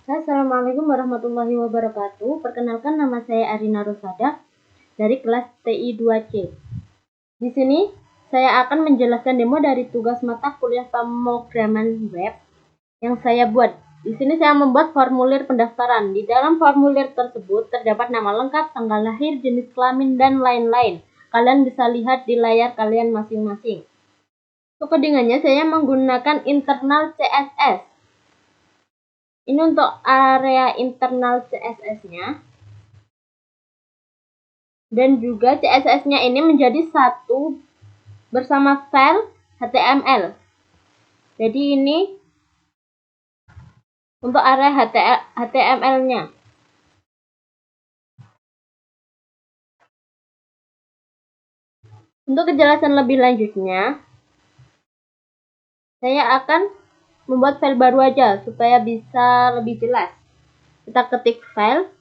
Assalamualaikum warahmatullahi wabarakatuh. Perkenalkan, nama saya Arina Rosada dari kelas TI 2C. Di sini saya akan menjelaskan demo dari tugas mata kuliah pemrograman web yang saya buat. Di sini saya membuat formulir pendaftaran. Di dalam formulir tersebut terdapat nama lengkap, tanggal lahir, jenis kelamin, dan lain-lain. Kalian bisa lihat di layar kalian masing-masing. Untuk codingannya saya menggunakan internal CSS. Ini untuk area internal CSS-nya. Dan juga CSS-nya ini menjadi satu bersama file HTML. Jadi ini untuk area HTML-nya. Untuk kejelasan lebih lanjutnya, saya akan membuat file baru aja supaya bisa lebih jelas. Kita ketik file,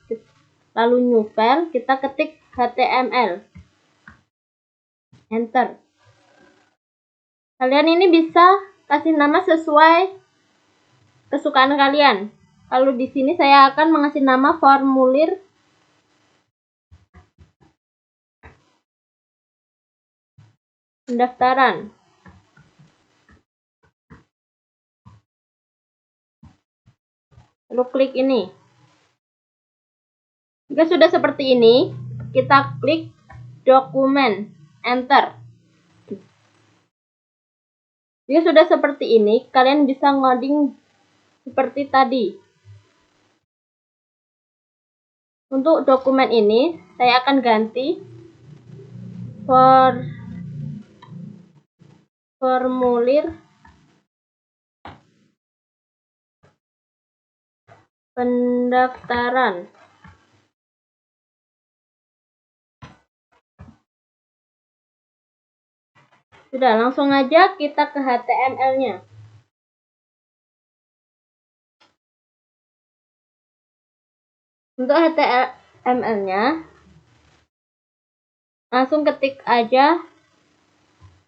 lalu new file, kita ketik HTML. Enter. Kalian ini bisa kasih nama sesuai kesukaan kalian. Lalu di sini saya akan mengasih nama formulir pendaftaran. Lalu klik ini. Jika sudah seperti ini, kita klik dokumen, enter. Jika sudah seperti ini, kalian bisa ngoding seperti tadi. Untuk dokumen ini, saya akan ganti formulir pendaftaran. Sudah, langsung aja kita ke HTML-nya. Untuk HTML-nya, langsung ketik aja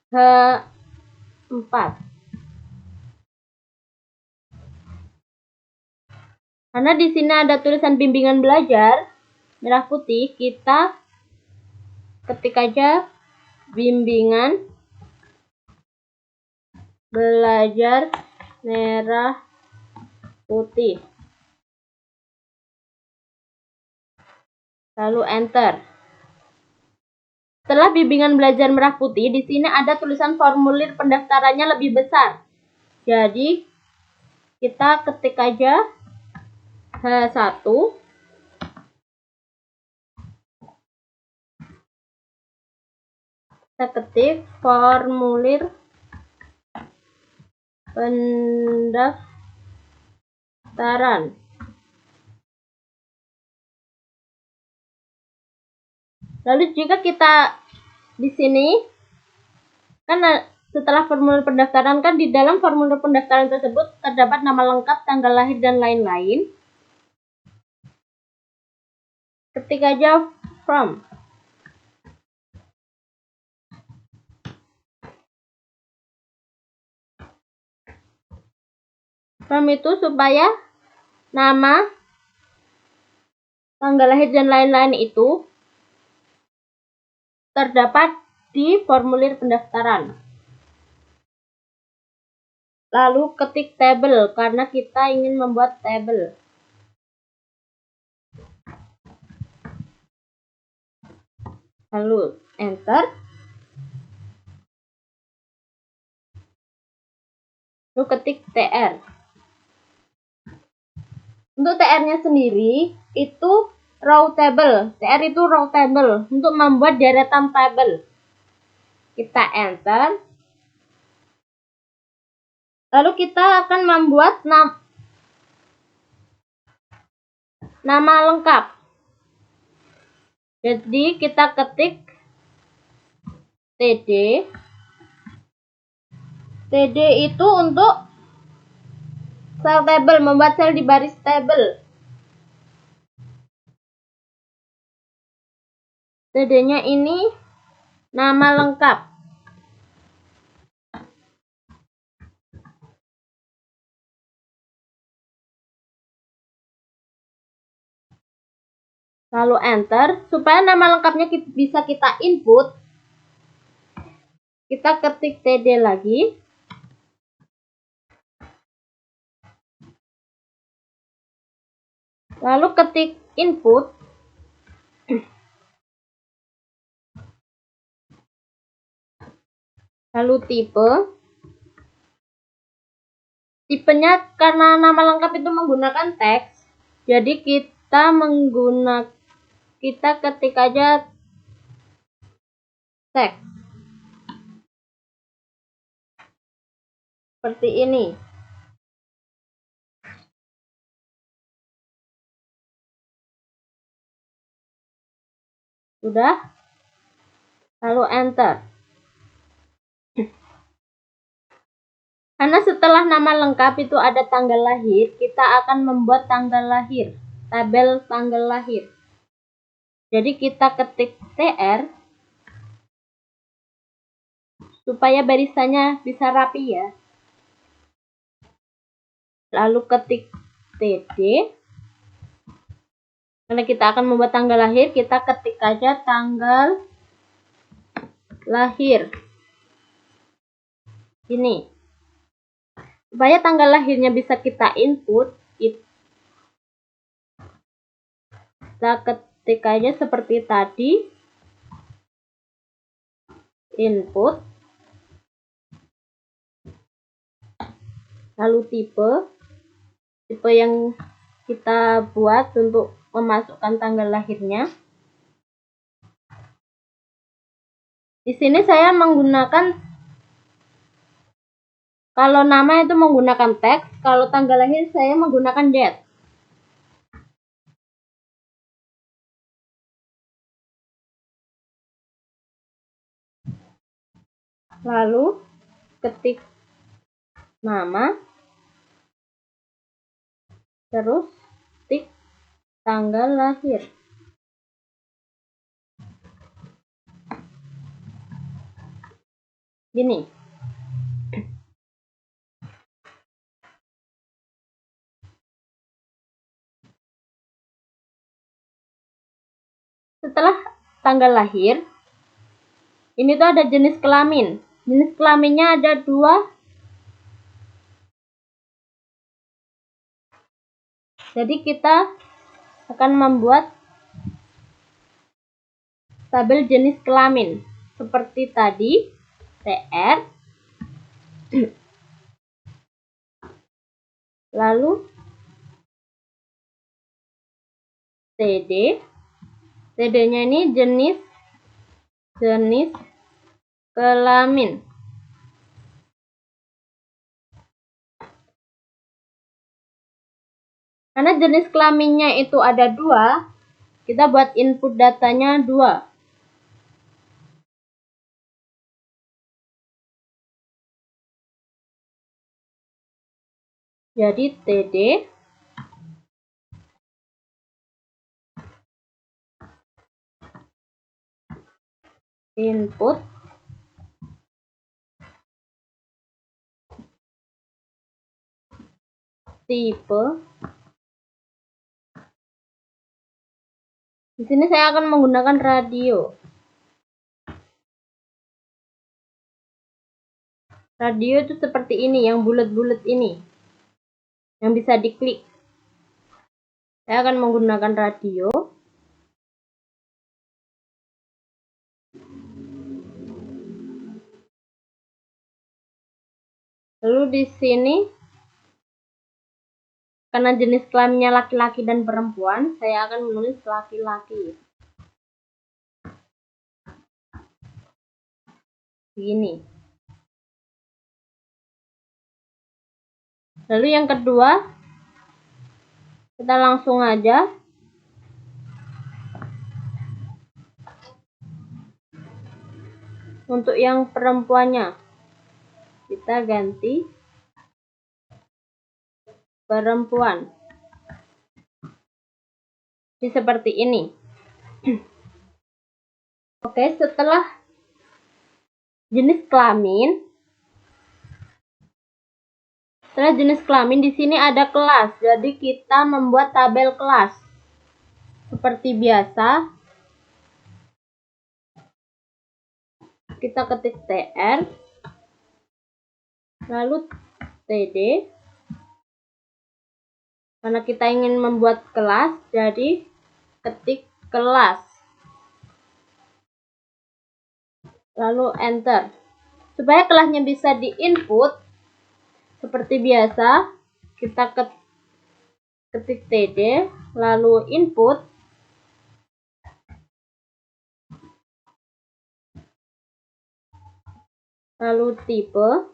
H4. Karena di sini ada tulisan bimbingan belajar merah putih, kita ketik aja bimbingan belajar merah putih. Lalu enter. Setelah bimbingan belajar merah putih, di sini ada tulisan formulir pendaftarannya lebih besar. Jadi kita ketik aja H1. Kita ketik formulir pendaftaran. Lalu jika kita di sini kan setelah formulir pendaftaran, kan di dalam formulir pendaftaran tersebut terdapat nama lengkap, tanggal lahir, dan lain-lain. Ketik aja from. From itu supaya nama, tanggal lahir, dan lain-lain itu terdapat di formulir pendaftaran. Lalu ketik tabel karena kita ingin membuat tabel. Lalu enter. Lalu ketik tr. Untuk tr-nya sendiri itu raw table. Tr itu raw table untuk membuat deretan tabel. Kita enter. Lalu kita akan membuat nama lengkap. Jadi kita ketik td. Td itu untuk sel tabel, membuat sel di baris tabel. Td-nya ini nama lengkap. lalu enter. Supaya nama lengkapnya bisa kita input, kita ketik TD lagi, lalu ketik input, lalu tipenya karena nama lengkap itu menggunakan teks, jadi kita ketik aja teks seperti ini. Sudah, lalu enter. Karena setelah nama lengkap itu ada tanggal lahir, kita akan membuat tanggal lahir, tabel tanggal lahir. Jadi kita ketik TR supaya barisannya bisa rapi ya. Lalu ketik TD. Karena kita akan membuat tanggal lahir, kita ketik aja tanggal lahir. Ini. Supaya tanggal lahirnya bisa kita input, kita ketik aja seperti tadi. Input. Lalu tipe yang kita buat untuk memasukkan tanggal lahirnya. Di sini saya menggunakan, kalau nama itu menggunakan teks, kalau tanggal lahir saya menggunakan date. Lalu ketik nama, terus ketik tanggal lahir. Gini. Setelah tanggal lahir, ini tuh ada jenis kelamin. Jenis kelaminnya ada 2. Jadi kita akan membuat tabel jenis kelamin. Seperti tadi, TR. Lalu TD. TD-nya ini jenis kelamin. Karena jenis kelaminnya itu ada 2, kita buat input datanya 2. Jadi TD input tipe. Di sini saya akan menggunakan radio. Radio itu seperti ini, yang bulat-bulat ini, yang bisa diklik. Saya akan menggunakan radio. Lalu di sini, karena jenis kelaminnya laki-laki dan perempuan, saya akan menulis laki-laki. Begini. Lalu yang kedua, kita langsung aja untuk yang perempuannya, kita ganti perempuan. Jadi seperti ini. Oke, setelah jenis kelamin, di sini ada kelas. Jadi kita membuat tabel kelas. seperti biasa, kita ketik TR, lalu TD. Karena kita ingin membuat kelas, jadi ketik kelas. Lalu enter. Supaya kelasnya bisa di-input, seperti biasa, kita ketik TD, lalu input. Lalu tipe.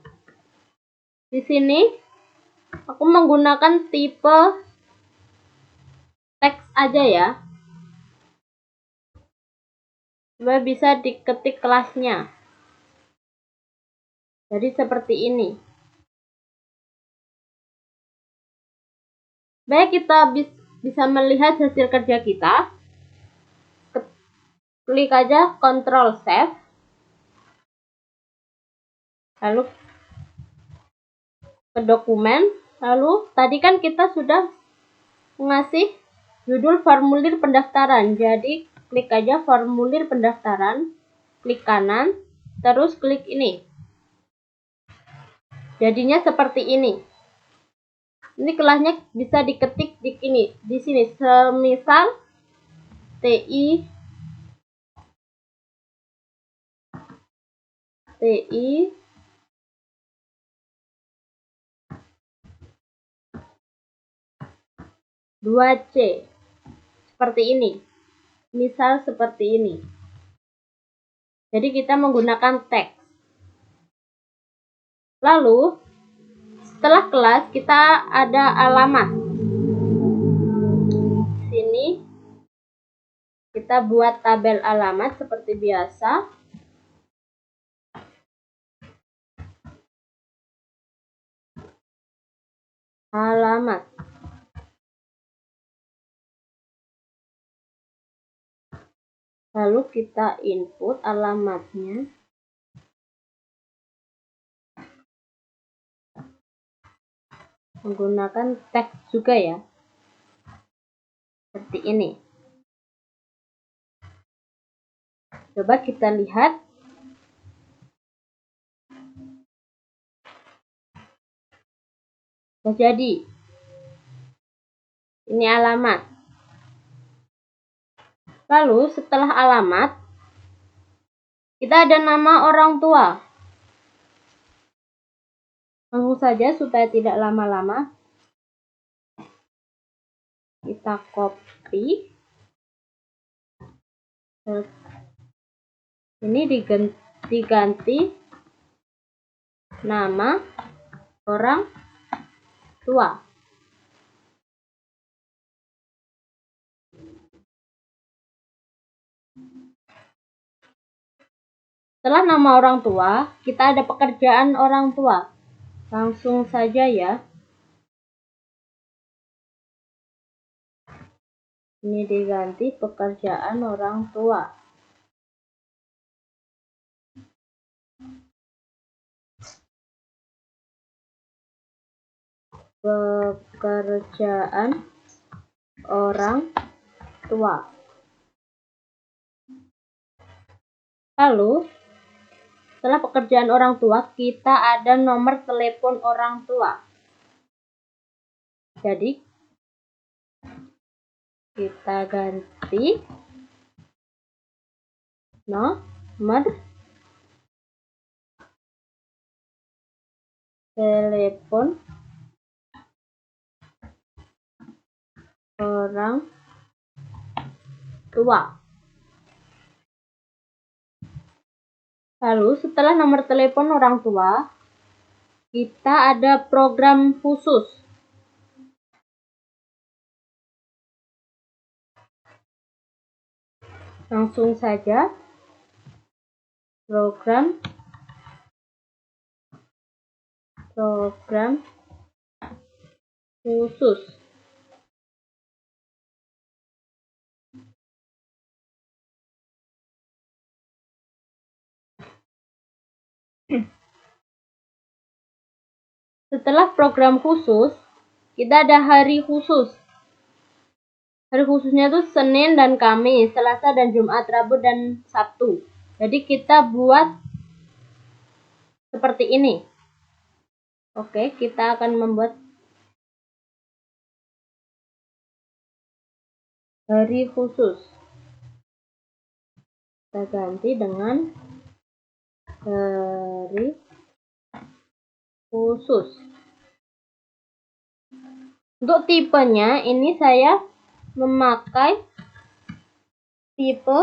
Di sini aku menggunakan tipe teks aja ya, supaya bisa diketik kelasnya. Jadi seperti ini. Baik, kita bisa melihat hasil kerja kita. Klik aja Ctrl Save. Lalu ke dokumen. Lalu tadi kan kita sudah mengasih judul formulir pendaftaran. Jadi klik aja formulir pendaftaran. Klik kanan. Terus klik ini. Jadinya seperti ini. Ini kelasnya bisa diketik di sini. Semisal TI 2C. Seperti ini. Misal seperti ini. Jadi kita menggunakan teks. Lalu setelah kelas kita ada alamat. Sini kita buat tabel alamat seperti biasa. Alamat. Lalu kita input alamatnya. Menggunakan teks juga ya. Seperti ini. Coba kita lihat. Jadi ini alamat. Lalu setelah alamat kita ada nama orang tua. Langsung saja supaya tidak lama-lama kita copy. Ini diganti nama orang tua. Setelah nama orang tua, kita ada pekerjaan orang tua. Langsung saja ya. Ini diganti pekerjaan orang tua. Pekerjaan orang tua. Lalu setelah pekerjaan orang tua, kita ada nomor telepon orang tua. Jadi kita ganti nomor telepon orang tua. Lalu setelah nomor telepon orang tua, kita ada program khusus. Langsung saja program khusus. Setelah program khusus, kita ada hari khusus. Hari khususnya itu Senin dan Kamis, Selasa dan Jumat, Rabu dan Sabtu. Jadi kita buat seperti ini. Oke, kita akan membuat hari khusus. Kita ganti dengan hari khusus. Untuk tipenya ini saya memakai tipe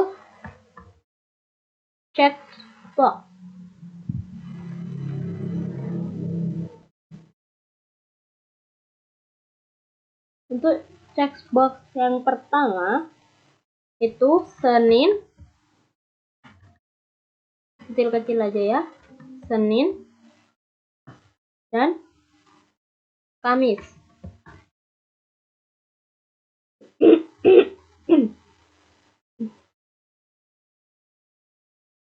checkbox. Untuk checkbox yang pertama itu Senin, kecil-kecil aja ya, Senin dan Kamis.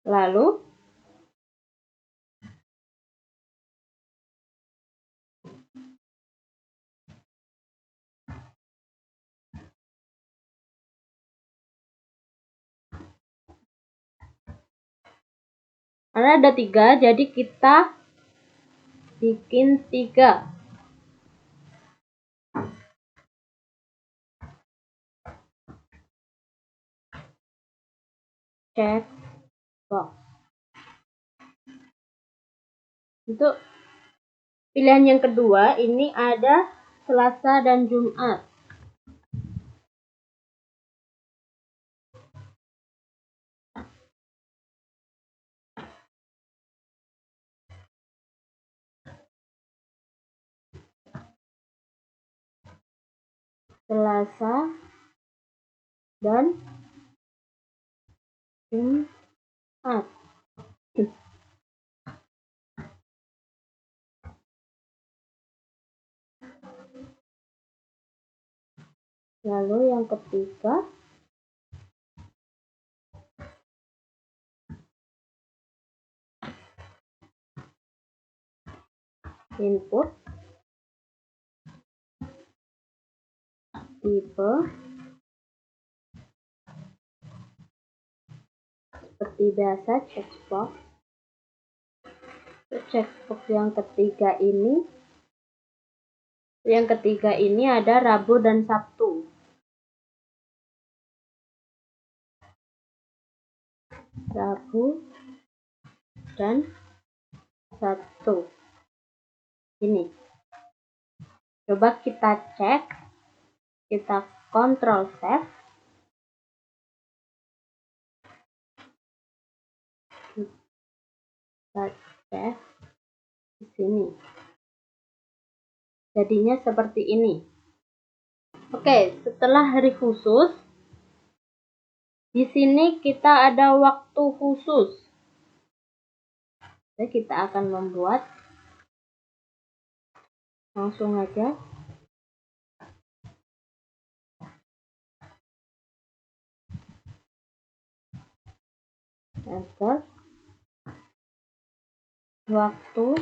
Lalu karena ada 3, jadi kita bikin 3. Checkbox. Untuk pilihan yang kedua ini ada Selasa dan Jumat. Selasa dan Jumat. Lalu yang ketiga input tipe seperti biasa checkbox. Checkbox yang ketiga ini ada Rabu dan Sabtu. Rabu dan Sabtu. Ini. Coba kita cek. Kita Ctrl Save. Kita cek di sini. Jadinya seperti ini. Oke, setelah hari khusus, di sini kita ada waktu khusus. Jadi kita akan membuat langsung aja. Enter. Waktu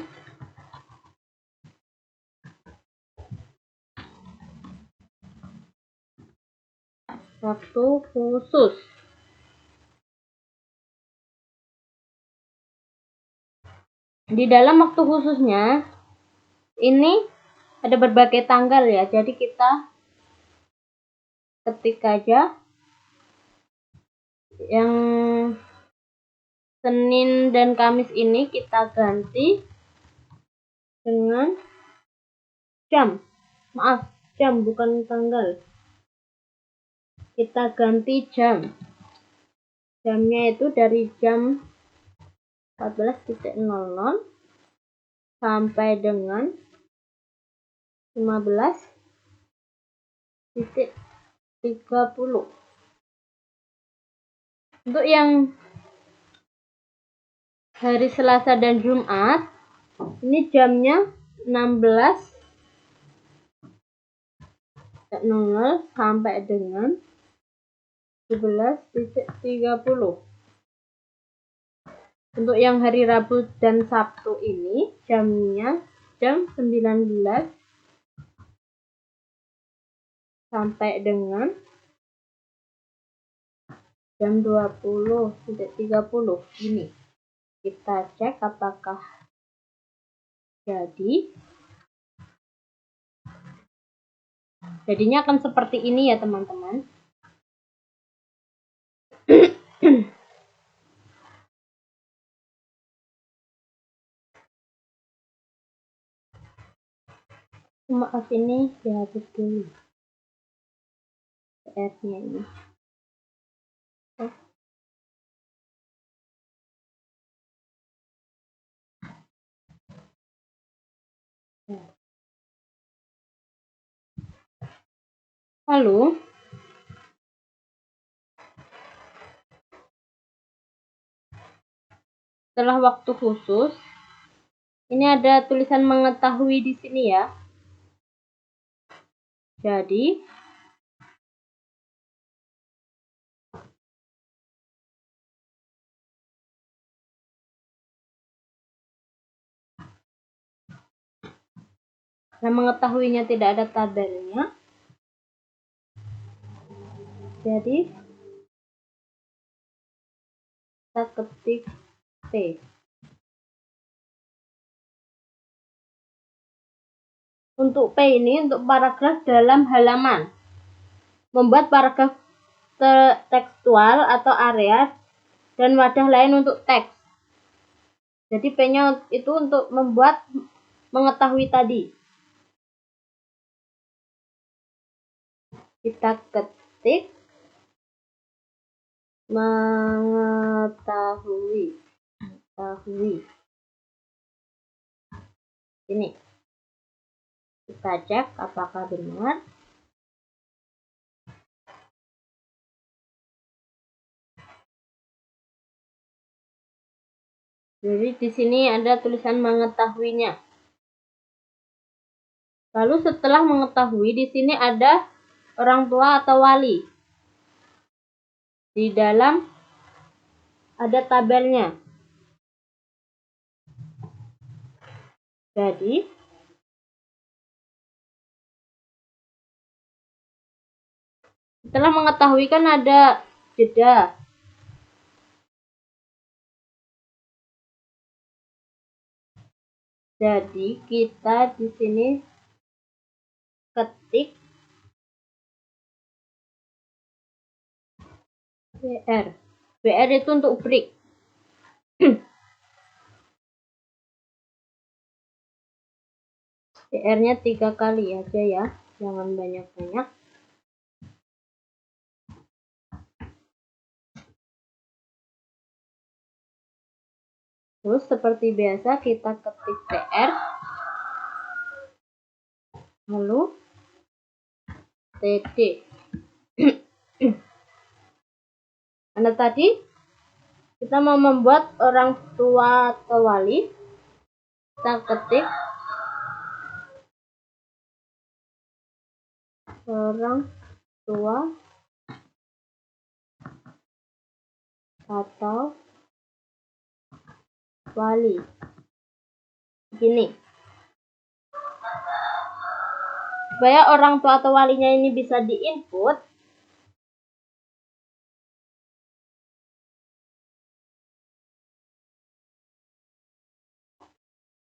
khusus. Di dalam waktu khususnya ini ada berbagai tanggal ya. Jadi kita ketik aja yang Senin dan Kamis ini kita ganti dengan jam. Maaf, jam bukan tanggal. Kita ganti jam. Jamnya itu dari jam 14.00 sampai dengan 15.30. Untuk yang hari Selasa dan Jumat, ini jamnya 16.00 sampai dengan 17.30. Untuk yang hari Rabu dan Sabtu ini jamnya jam 19 sampai dengan jam 20.30 ini. Kita cek apakah jadi. Jadinya akan seperti ini ya teman-teman. Maaf, ini dihapus dulu PR-nya ini. Lalu setelah waktu khusus, ini ada tulisan mengetahui di sini ya. Jadi mengetahuinya tidak ada tabelnya. Jadi kita ketik P. Untuk P ini untuk paragraf dalam halaman. Membuat paragraf tekstual atau area dan wadah lain untuk teks. Jadi P-nya itu untuk membuat mengetahui tadi. Kita ketik mengetahui. Ini. Kita cek apakah benar. Jadi di sini ada tulisan mengetahuinya. Lalu setelah mengetahui, di sini ada orang tua atau wali. Di dalam ada tabelnya. Jadi setelah mengetahui kan ada jeda. Jadi kita di sini ketik BR. BR itu untuk break. BR-nya 3 kali aja ya, jangan banyak-banyak. Terus seperti biasa kita ketik PR, lalu TD. Karena tadi kita mau membuat orang tua atau wali, kita ketik orang tua atau wali. Gini. Supaya orang tua atau walinya ini bisa diinput,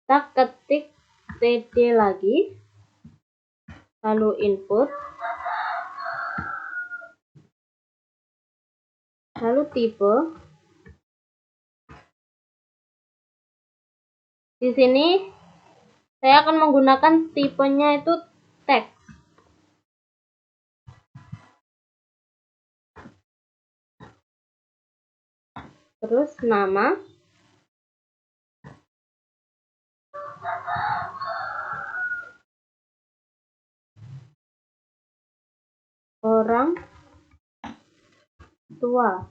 kita ketik TD lagi, lalu input, lalu tipe. Di sini saya akan menggunakan tipenya itu teks. Terus nama. Orang tua.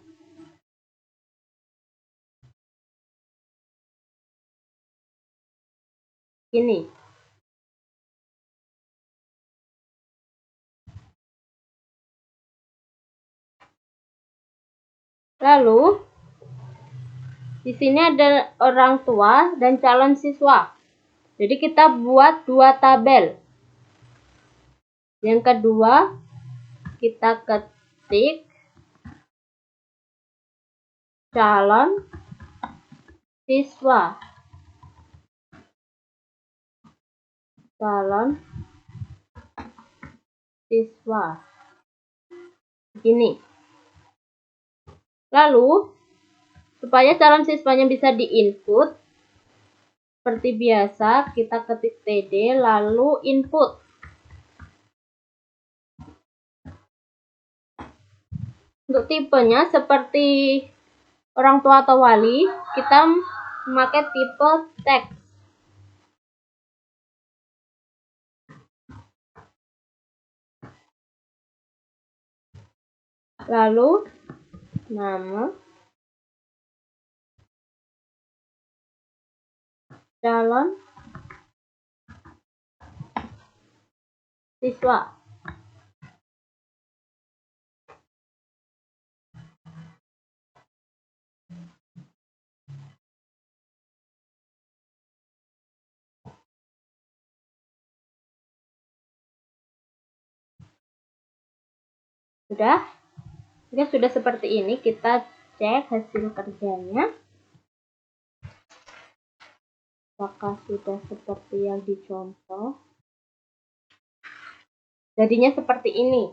Ini. Lalu di sini ada orang tua dan calon siswa. Jadi kita buat 2 tabel. Yang kedua kita ketik calon siswa, calon siswa. Begini. Lalu, supaya calon siswanya bisa diinput, seperti biasa kita ketik TD lalu input. Untuk tipenya seperti orang tua atau wali, kita memakai tipe teks. Lalu nama calon siswa. Jika sudah seperti ini, kita cek hasil kerjanya. Apakah sudah seperti yang dicontoh? Jadinya seperti ini.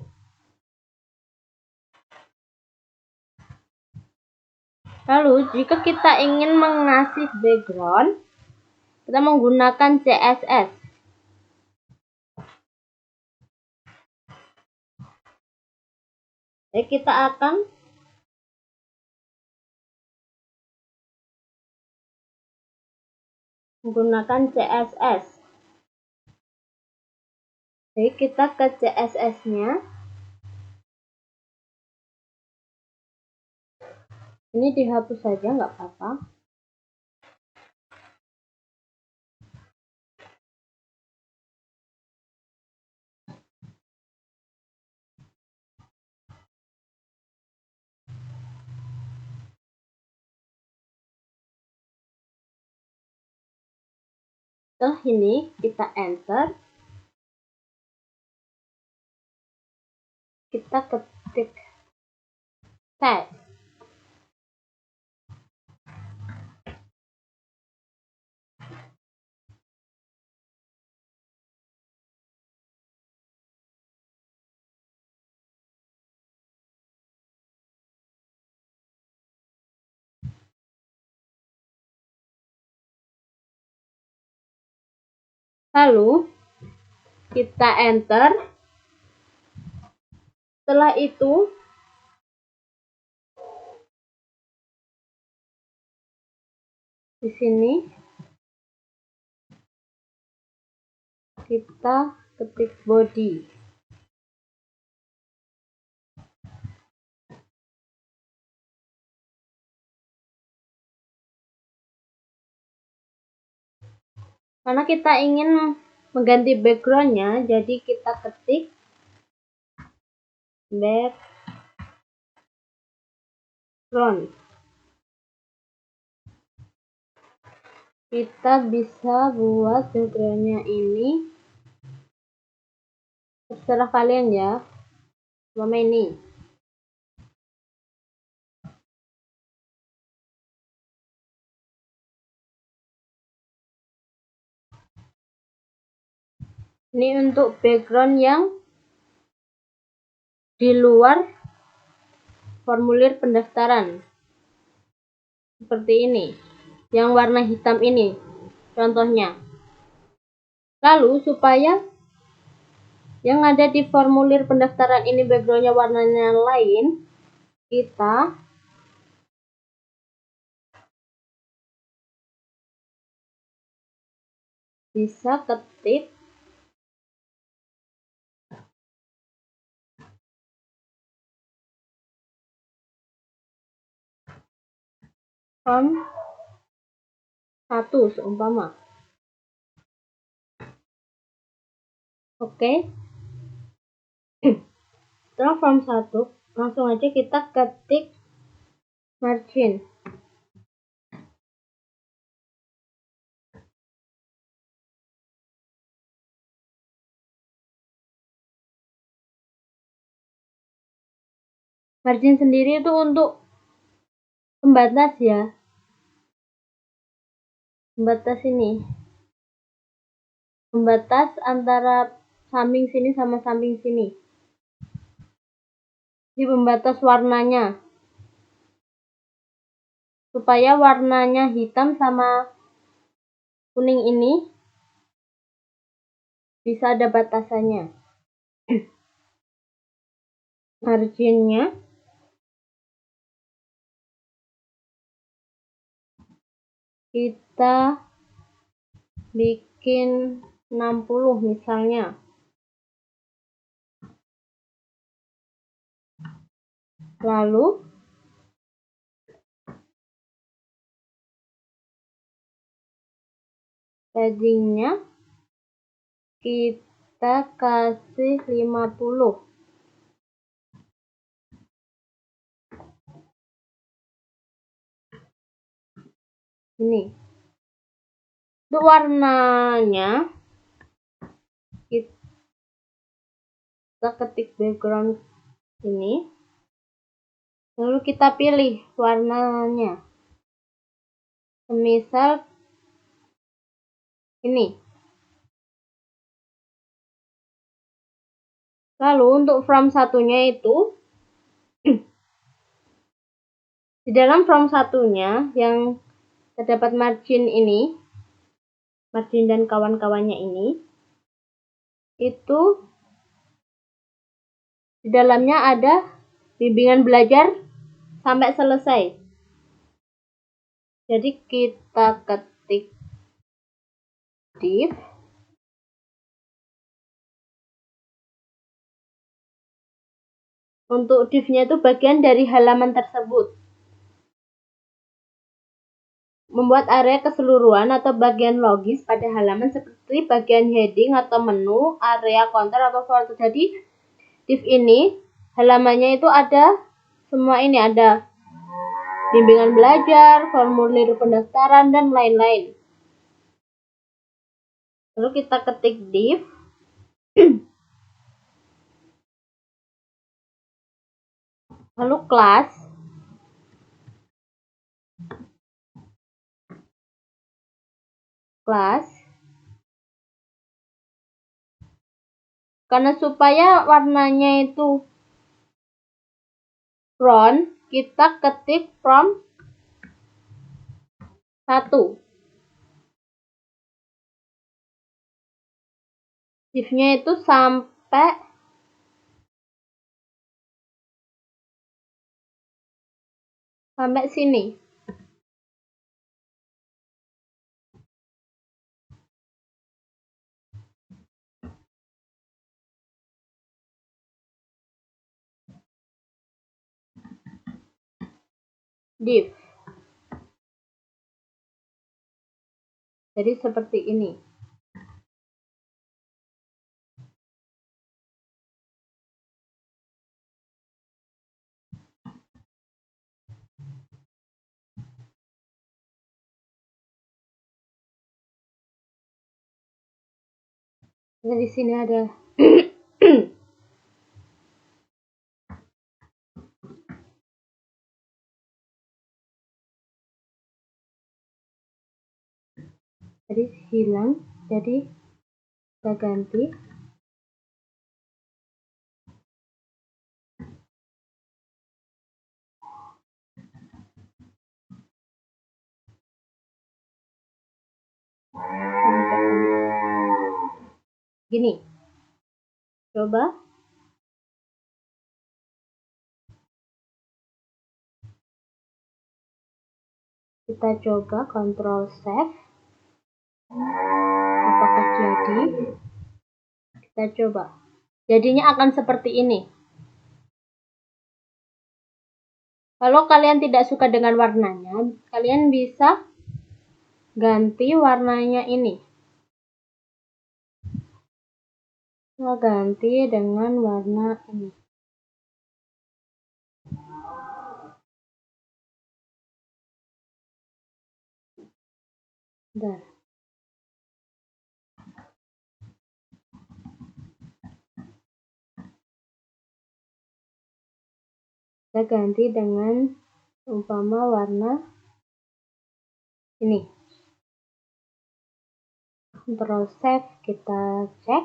Lalu, jika kita ingin mengasih background, kita menggunakan CSS. Jadi kita akan menggunakan CSS. Jadi kita ke CSS-nya. Ini dihapus saja, nggak apa-apa. Setelah ini kita enter. Kita ketik tag. Lalu kita enter. Setelah itu di sini kita ketik body. Karena kita ingin mengganti backgroundnya, jadi kita ketik background. Kita bisa buat backgroundnya ini, terserah kalian ya. Cuma ini. Ini untuk background yang di luar formulir pendaftaran. Seperti ini. Yang warna hitam ini. Contohnya. Lalu supaya yang ada di formulir pendaftaran ini backgroundnya warnanya lain, kita bisa ketik font 1 seumpama. Oke. Setelah form 1, langsung aja kita ketik margin. Margin sendiri itu untuk pembatas ya. Pembatas ini. Pembatas antara samping sini sama samping sini. Ini pembatas warnanya. Supaya warnanya hitam sama kuning ini bisa ada batasannya. Marginnya kita bikin 60 misalnya. Lalu paddingnya kita kasih 50. Ini. Untuk warnanya kita ketik background ini. Lalu kita pilih warnanya. Semisal ini. Lalu untuk from satunya itu di dalam from satunya yang terdapat margin ini, margin dan kawan-kawannya ini, itu di dalamnya ada bimbingan belajar sampai selesai. Jadi kita ketik div untuk div-nya itu bagian dari halaman tersebut. Membuat area keseluruhan atau bagian logis pada halaman seperti bagian heading atau menu, area counter atau folder. Jadi div ini halamannya itu ada semua ini, ada bimbingan belajar, formulir pendaftaran, dan lain-lain. Lalu kita ketik div lalu class karena supaya warnanya itu brown, kita ketik from 1. Div-nya itu sampai sini. Div. Jadi seperti ini. Nah, di sini ada jadi hilang, jadi kita ganti gini. Coba kita coba Ctrl save. Apakah jadi? Kita coba. Jadinya akan seperti ini. Kalau kalian tidak suka dengan warnanya, kalian bisa ganti warnanya ini. Kita ganti dengan warna ini. Bentar. Kita ganti dengan umpama warna ini. Ctrl save, kita cek.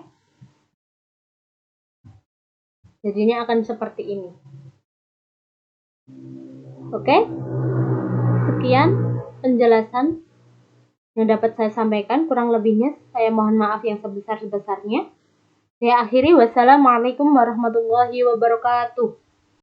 Jadinya akan seperti ini. Oke, sekian penjelasan yang dapat saya sampaikan. Kurang lebihnya saya mohon maaf yang sebesar-besarnya. Saya akhiri, wassalamualaikum warahmatullahi wabarakatuh.